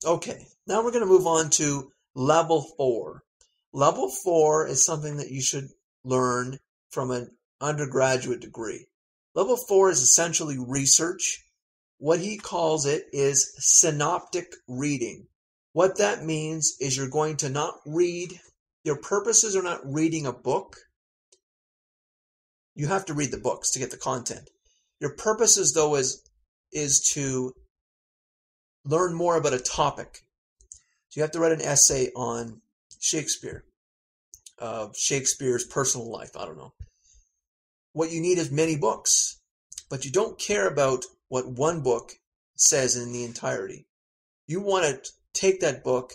Okay, now we're going to move on to level 4. Level 4 is something that you should learn from an undergraduate degree. Level 4 is essentially research. What he calls it is synoptic reading. What that means is you're going to not read, your purposes are not reading a book. You have to read the books to get the content. Your purposes, though, is to learn more about a topic. So you have to write an essay on Shakespeare, Shakespeare's personal life. I don't know. What you need is many books, but you don't care about what one book says in the entirety. You want to take that book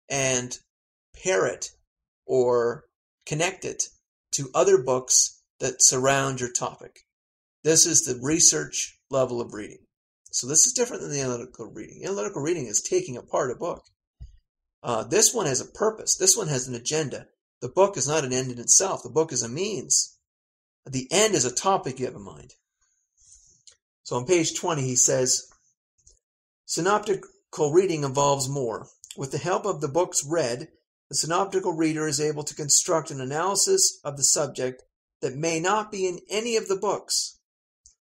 and pair it or connect it to other books that surround your topic. This is the research level of reading. So this is different than the analytical reading. Analytical reading is taking apart a book. This one has a purpose. This one has an agenda. The book is not an end in itself. The book is a means. The end is a topic you have in mind. So on page 20 he says, synoptical reading involves more. With the help of the books read, the synoptical reader is able to construct an analysis of the subject that may not be in any of the books.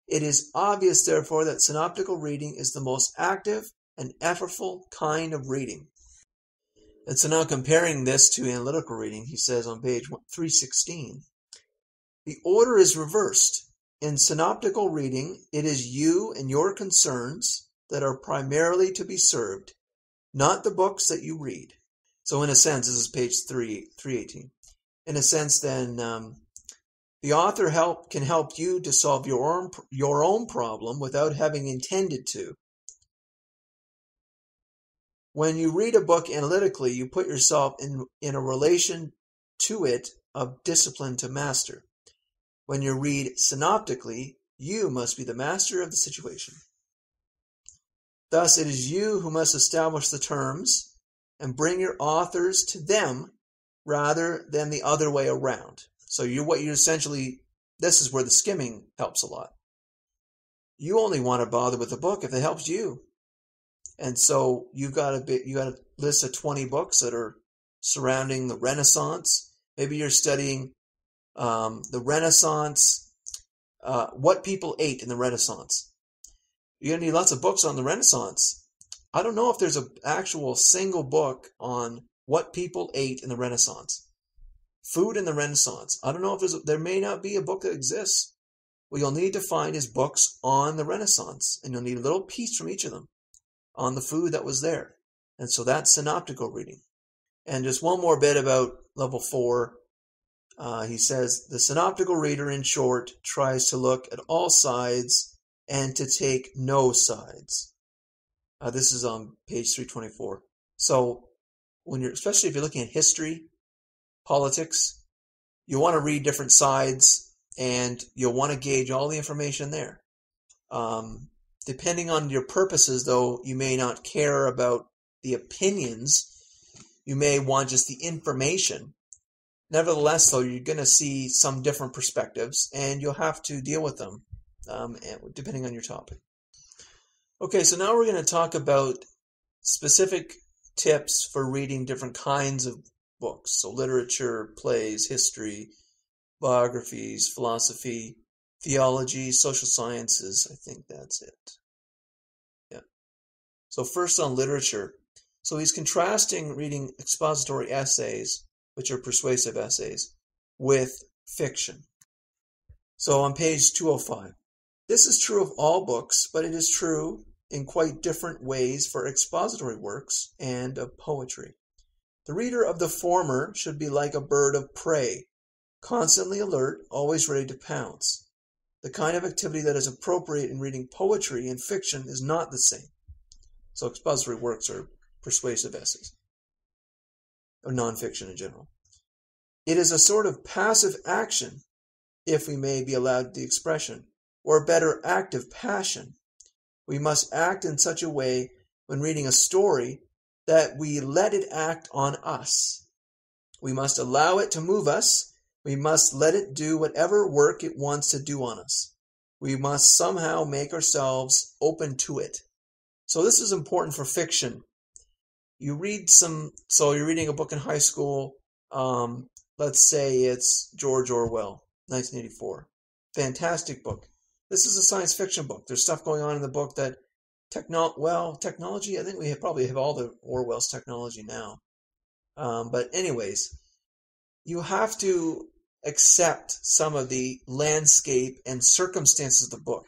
It is obvious, therefore, that synoptical reading is the most active and effortful kind of reading. And so now comparing this to analytical reading, he says on page 316, the order is reversed. In synoptical reading, it is you and your concerns that are primarily to be served, not the books that you read. So in a sense, this is page 318. In a sense, then, the author can help you to solve your own problem without having intended to. When you read a book analytically, you put yourself in a relation to it of discipline to master. When you read synoptically, you must be the master of the situation. Thus, it is you who must establish the terms and bring your authors to them rather than the other way around. So this is where the skimming helps a lot. You only want to bother with the book if it helps you. And so you got a list of 20 books that are surrounding the Renaissance. Maybe you're studying the Renaissance, what people ate in the Renaissance. You're going to need lots of books on the Renaissance. I don't know if there's an actual single book on what people ate in the Renaissance. Food in the Renaissance. I don't know if there may not be a book that exists. What you'll need to find is books on the Renaissance, and you'll need a little piece from each of them on the food that was there. And so that's synoptical reading. And just one more bit about level 4. He says, the synoptical reader, in short, tries to look at all sides and to take no sides. This is on page 324. So especially if you're looking at history, politics, you want to read different sides and you'll want to gauge all the information there. Depending on your purposes, though, you may not care about the opinions. You may want just the information. Nevertheless, though, you're going to see some different perspectives and you'll have to deal with them depending on your topic. Okay, so now we're going to talk about specific tips for reading different kinds of books. So literature, plays, history, biographies, philosophy, theology, social sciences. I think that's it. Yeah. So first on literature. So he's contrasting reading expository essays, which are persuasive essays, with fiction. So on page 205. This is true of all books, but it is true in quite different ways for expository works and of poetry. The reader of the former should be like a bird of prey, constantly alert, always ready to pounce. The kind of activity that is appropriate in reading poetry and fiction is not the same. So expository works are persuasive essays, or nonfiction in general. It is a sort of passive action, if we may be allowed the expression, or better, active passion. We must act in such a way when reading a story that we let it act on us. We must allow it to move us. We must let it do whatever work it wants to do on us. We must somehow make ourselves open to it. So this is important for fiction. you're reading a book in high school, let's say it's George Orwell, 1984. Fantastic book. This is a science fiction book. There's stuff going on in the book that technology, I think we probably have all the Orwell's technology now. But anyways, you have to accept some of the landscape and circumstances of the book.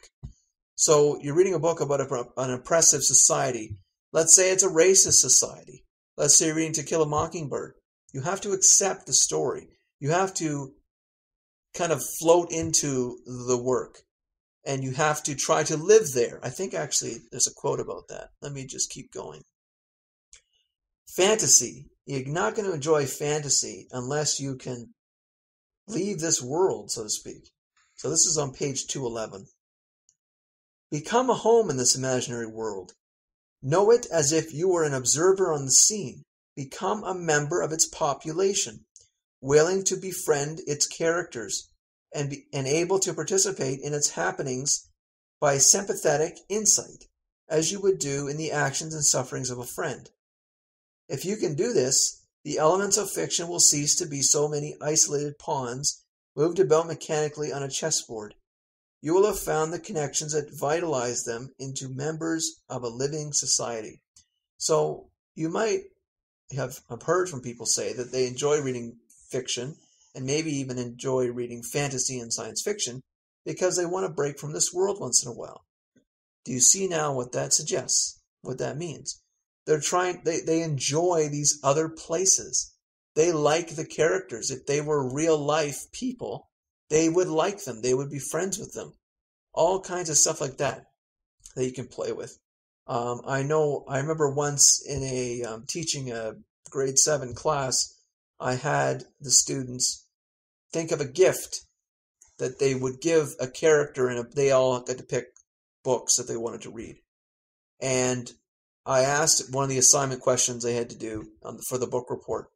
So you're reading a book about an oppressive society. Let's say it's a racist society. Let's say you're reading To Kill a Mockingbird. You have to accept the story. You have to kind of float into the work. And you have to try to live there. I think actually there's a quote about that. Let me just keep going. Fantasy. You're not going to enjoy fantasy unless you can leave this world, so to speak. So this is on page 211. Become a home in this imaginary world. Know it as if you were an observer on the scene. Become a member of its population, willing to befriend its characters and able to participate in its happenings by sympathetic insight, as you would do in the actions and sufferings of a friend. If you can do this, the elements of fiction will cease to be so many isolated pawns moved about mechanically on a chessboard. You will have found the connections that vitalize them into members of a living society. So you might have heard from people say that they enjoy reading fiction and maybe even enjoy reading fantasy and science fiction because they want to break from this world once in a while. Do you see now what that suggests? What that means? They enjoy these other places. They like the characters. If they were real life people, they would like them. They would be friends with them. All kinds of stuff like that you can play with. I remember once in teaching a grade 7 class, I had the students think of a gift that they would give a character, and they all got to pick books that they wanted to read. And I asked, one of the assignment questions they had to do for the book report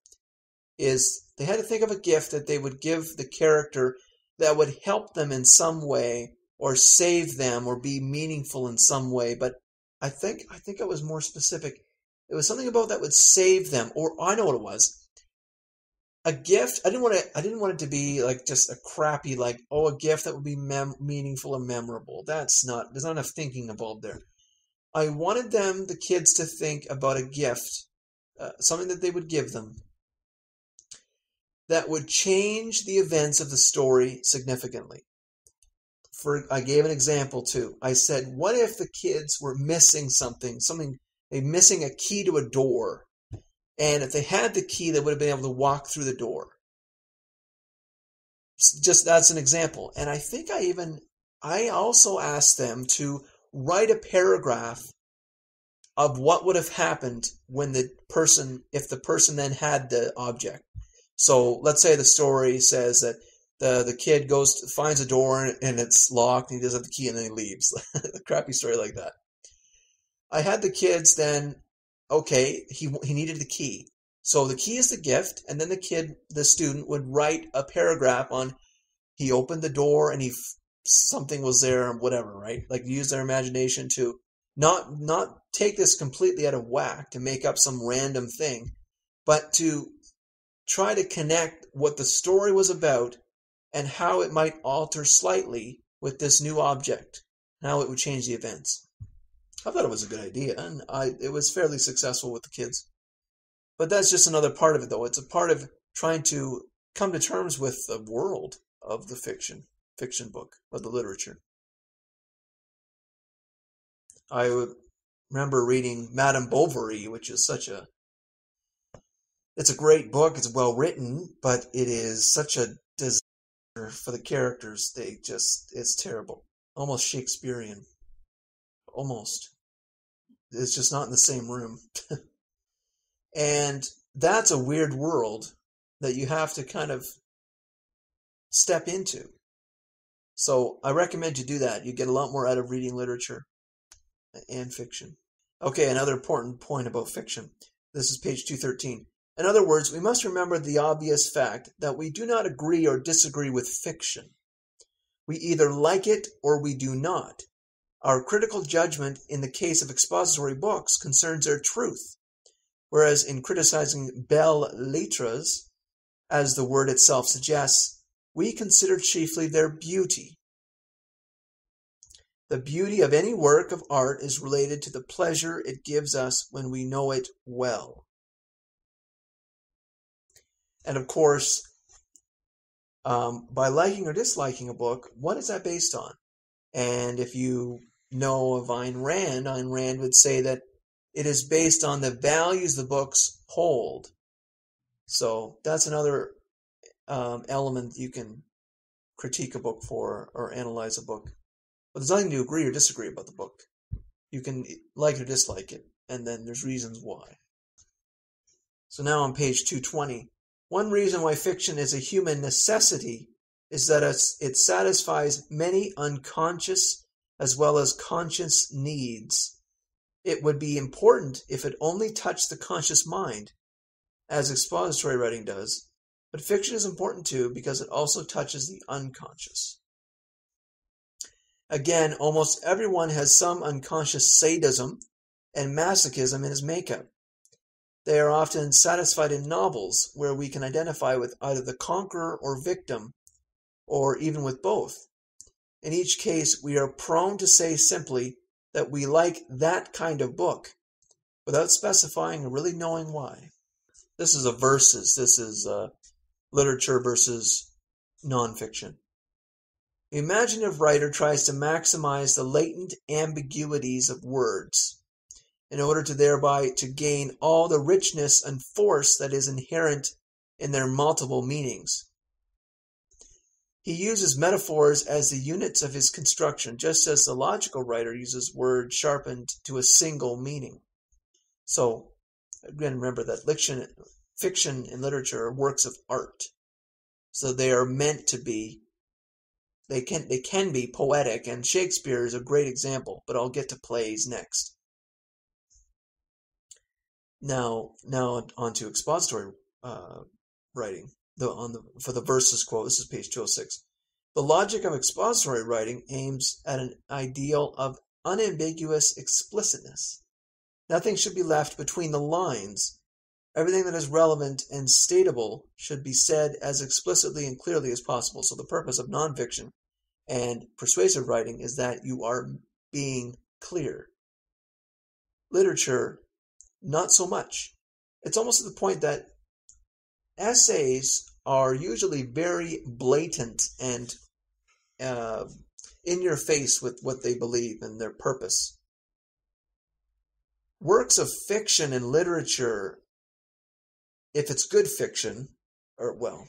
is they had to think of a gift that they would give the character that would help them in some way or save them or be meaningful in some way. But I think it was more specific. It was something about that would save them, or I know what it was. A gift. I didn't want it to be like just a crappy a gift that would be meaningful or memorable. There's not enough thinking involved there. I wanted the kids to think about a gift, something that they would give them that would change the events of the story significantly. I gave an example too. I said, what if the kids were missing something, they missing a key to a door, and if they had the key, they would have been able to walk through the door. Just that's an example. And I think I also asked them to write a paragraph of what would have happened if the person then had the object. So let's say the story says that the kid finds a door and it's locked and he doesn't have the key and then he leaves. A crappy story like that. I had the kids then, okay, he needed the key. So the key is the gift, and then the student would write a paragraph on he opened the door and something was there or whatever, right? Like use their imagination to not take this completely out of whack to make up some random thing, but to try to connect what the story was about and how it might alter slightly with this new object, how it would change the events. I thought it was a good idea, and it was fairly successful with the kids. But that's just another part of it, though. It's a part of trying to come to terms with the world of the fiction book, of the literature. I remember reading Madame Bovary, which is it's a great book. It's well written, but it is such a disaster for the characters. It's terrible. Almost Shakespearean. Almost. It's just not in the same room. And that's a weird world that you have to kind of step into. So I recommend you do that. You get a lot more out of reading literature and fiction. Okay, another important point about fiction. This is page 213. In other words, we must remember the obvious fact that we do not agree or disagree with fiction. We either like it or we do not. Our critical judgment in the case of expository books concerns their truth. whereas in criticizing belles lettres, as the word itself suggests, we consider chiefly their beauty. The beauty of any work of art is related to the pleasure it gives us when we know it well. And of course, by liking or disliking a book, what is that based on? And if you know of Ayn Rand would say that it is based on the values the books hold. So that's another element you can critique a book for or analyze a book. But there's nothing to agree or disagree about the book. You can like or dislike it, and then there's reasons why. So now on page 220, one reason why fiction is a human necessity is that it satisfies many unconscious as well as conscious needs. It would be important if it only touched the conscious mind, as expository writing does, but fiction is important too because it also touches the unconscious. Again, almost everyone has some unconscious sadism and masochism in his makeup. They are often satisfied in novels where we can identify with either the conqueror or victim, or even with both. In each case, we are prone to say simply that we like that kind of book, without specifying or really knowing why. This is a versus. This is literature versus nonfiction. The imaginative writer tries to maximize the latent ambiguities of words in order to thereby to gain all the richness and force that is inherent in their multiple meanings. He uses metaphors as the units of his construction, just as the logical writer uses words sharpened to a single meaning. So, again, remember that fiction and literature are works of art. So they are meant to be, they can be poetic, and Shakespeare is a great example, but I'll get to plays next. Now on to expository writing. For the verses quote, this is page 206. The logic of expository writing aims at an ideal of unambiguous explicitness. Nothing should be left between the lines. Everything that is relevant and stateable should be said as explicitly and clearly as possible. So the purpose of nonfiction and persuasive writing is that you are being clear. Literature, not so much. It's almost to the point that essays are usually very blatant and in your face with what they believe and their purpose. Works of fiction and literature, if it's good fiction, or well,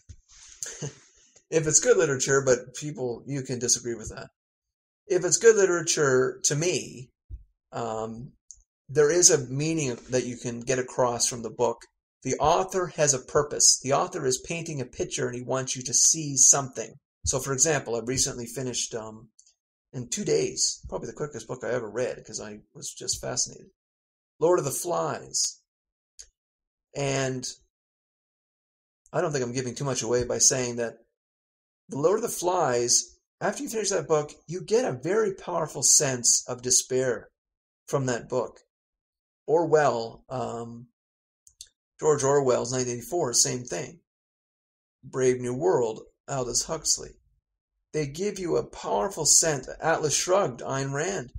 if it's good literature, but you can disagree with that. If it's good literature, to me, there is a meaning that you can get across from the book. The author has a purpose. The author is painting a picture and he wants you to see something. So, for example, I recently finished, in 2 days, probably the quickest book I ever read because I was just fascinated, Lord of the Flies. And I don't think I'm giving too much away by saying that the Lord of the Flies, after you finish that book, you get a very powerful sense of despair from that book. Orwell, George Orwell's 1984, same thing. Brave New World, Aldous Huxley. They give you a powerful sense. Atlas Shrugged, Ayn Rand.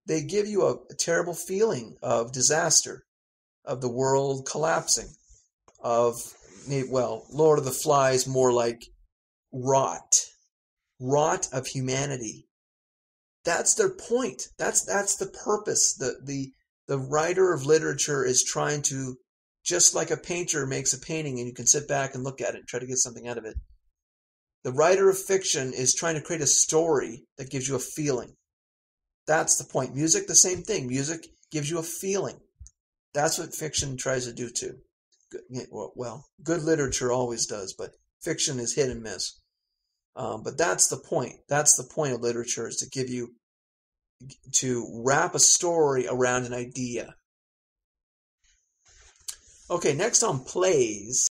They give you a terrible feeling of disaster, of the world collapsing, of, well, Lord of the Flies more like rot of humanity. That's their point. That's the purpose. The writer of literature is trying to, just like a painter makes a painting and you can sit back and look at it and try to get something out of it. The writer of fiction is trying to create a story that gives you a feeling. That's the point. Music, the same thing. Music gives you a feeling. That's what fiction tries to do too. Well, good literature always does, but fiction is hit and miss. But that's the point. That's the point of literature, is to wrap a story around an idea. Okay, next on plays.